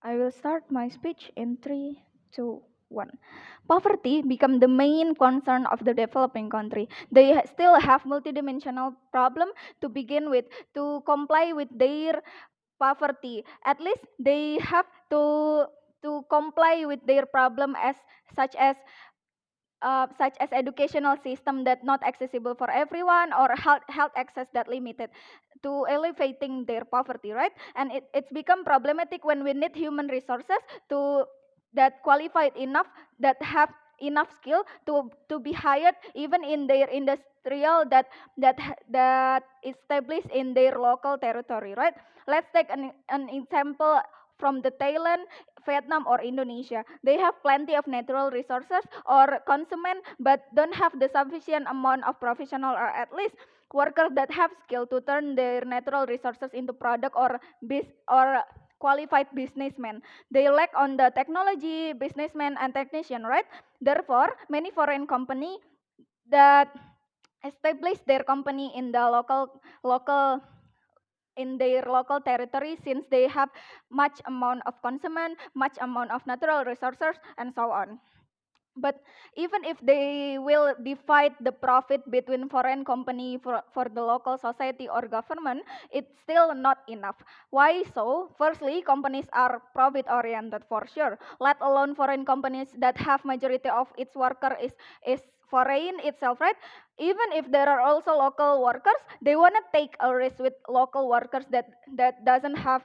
I will start my speech in 3, 2, 1. Poverty become the main concern of the developing country. They still have multidimensional problem to begin with to comply with their poverty. At least they have to comply with their problem as such as educational system that not accessible for everyone or health access that limited to elevating their poverty, right? And it's become problematic when we need human resources to that qualified enough, that have enough skill to be hired even in their industrial that established in their local territory, right? Let's take an example from the Thailand, Vietnam, or Indonesia. They have plenty of natural resources or consumer, but don't have the sufficient amount of professional or at least workers that have skill to turn their natural resources into product or or qualified businessmen. They lack on the technology, businessmen, and technician, right? Therefore, many foreign company that establish their company in the local in their local territory, since they have much amount of consumer, much amount of natural resources, and so on. But even if they will divide the profit between foreign company for the local society or government, it's still not enough. Why so? Firstly, companies are profit oriented for sure, let alone foreign companies that have majority of its worker is foreign itself, right? Even if there are also local workers, they want to take a risk with local workers that doesn't have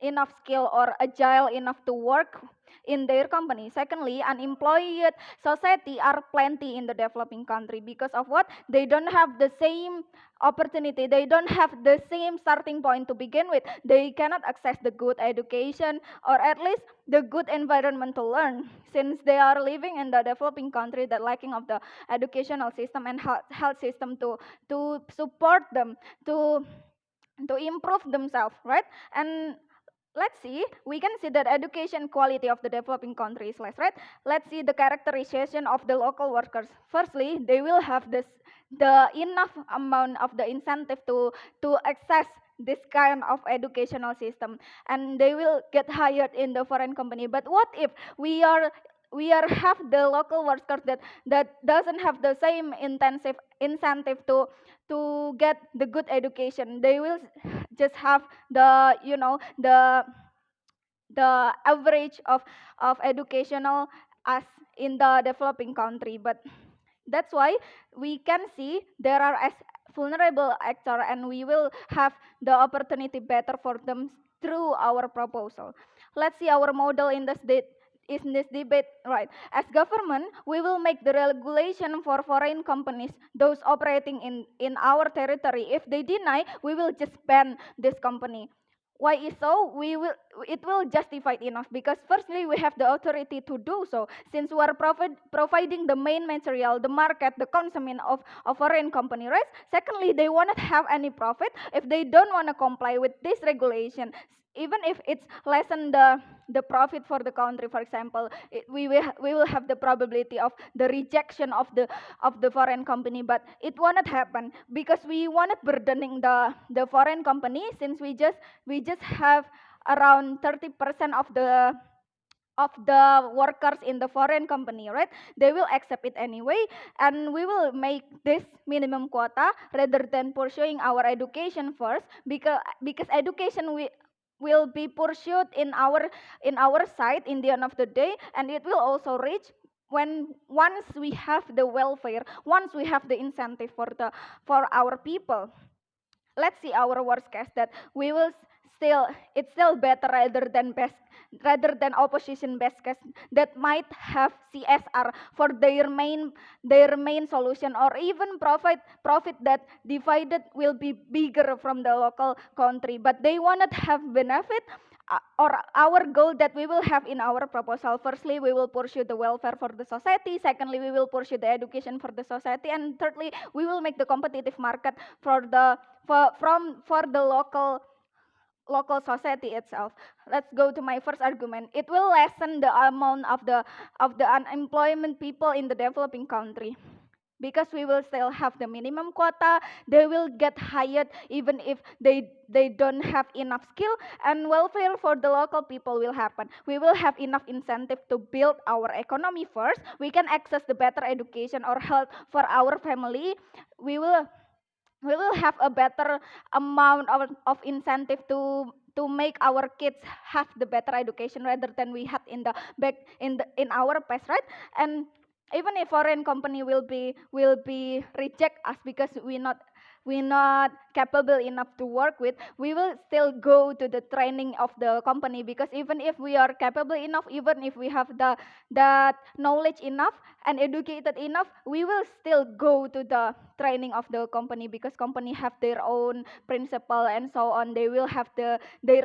enough skill or agile enough to work in their company. Secondly, unemployed society are plenty in the developing country because of what? They don't have the same opportunity, they don't have the same starting point to begin with. They cannot access the good education or at least the good environment to learn, since they are living in the developing country that lacking of the educational system and health system to support them to improve themselves, right? And let's see, we can see that education quality of the developing countries less, right? Let's see the characterization of the local workers. Firstly, they will have the enough amount of the incentive to access this kind of educational system, and they will get hired in the foreign company. But what if we are have the local workers that doesn't have the same intensive incentive to get the good education? They will just have the the average of educational as in the developing country. But that's why we can see there are as vulnerable actor, and we will have the opportunity better for them through our proposal. Let's see our model in this debate, right? As government, we will make the regulation for foreign companies, those operating in our territory. If they deny, we will just ban this company. Why is so? It will justify enough because firstly we have the authority to do so, since we are providing the main material, the market, the consumption of foreign company, right? Secondly, they won't have any profit if they don't want to comply with this regulation, even if it's lessen the profit for the country. For example, we will have the probability of the rejection of the foreign company, but it won't happen because we wanted burdening the foreign company, since we just have around 30% of the workers in the foreign company, right? They will accept it anyway, and we will make this minimum quota rather than pursuing our education first, because education will be pursued in our side in the end of the day, and it will also reach when once we have the welfare, once we have the incentive for our people. Let's see our worst case that we will still it's still better rather than opposition best case that might have CSR for their main solution, or even profit that divided will be bigger from the local country, but they want to have benefit. Or our goal that we will have in our proposal: firstly, we will pursue the welfare for the society; secondly, we will pursue the education for the society; and thirdly, we will make the competitive market for the local society itself. Let's go to my first argument. It will lessen the amount of the unemployment people in the developing country, because we will still have the minimum quota. They will get hired even if they don't have enough skill, and welfare for the local people will happen. We will have enough incentive to build our economy first. We can access the better education or health for our family. We will we will have a better amount of incentive to make our kids have the better education rather than we had in the back in our past, right? And even if foreign company will be reject us because we not capable enough to work with, we will still go to the training of the company, because even if we are capable enough, even if we have that knowledge enough and educated enough, we will still go to the training of the company, because company have their own principle and so on. They will have their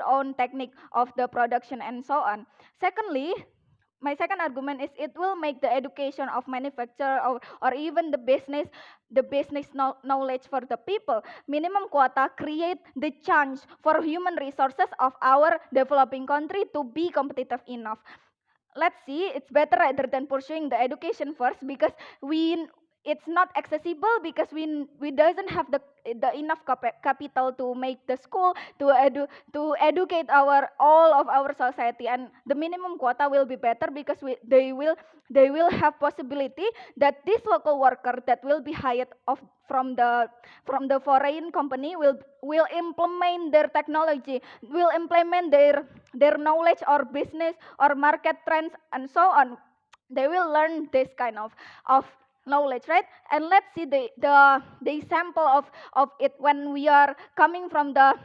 own technique of the production and so on. Secondly, my second argument is it will make the education of manufacturer or even the business knowledge for the people. Minimum quota create the chance for human resources of our developing country to be competitive enough. Let's see, it's better rather than pursuing the education first, because it's not accessible, because we doesn't have the enough capital to make the school to educate all of our society. And the minimum quota will be better, because they will have possibility that this local worker that will be hired from the foreign company will implement their technology, will implement their knowledge or business or market trends and so on. They will learn this kind of knowledge, right? And let's see the example of it when we are coming from the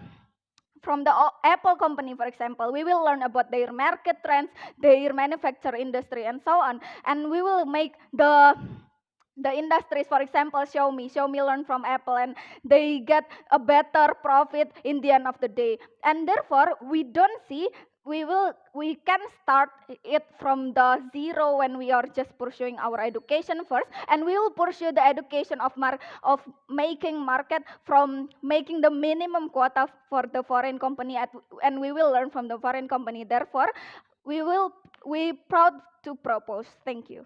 Apple company, for example. We will learn about their market trends, their manufacture industry, and so on. And we will make the industries, for example, Xiaomi learn from Apple, and they get a better profit in the end of the day. And therefore, we can start it from the zero when we are just pursuing our education first, and we will pursue the education of making market from making the minimum quota for the foreign company and we will learn from the foreign company. Therefore, we proud to propose. Thank you.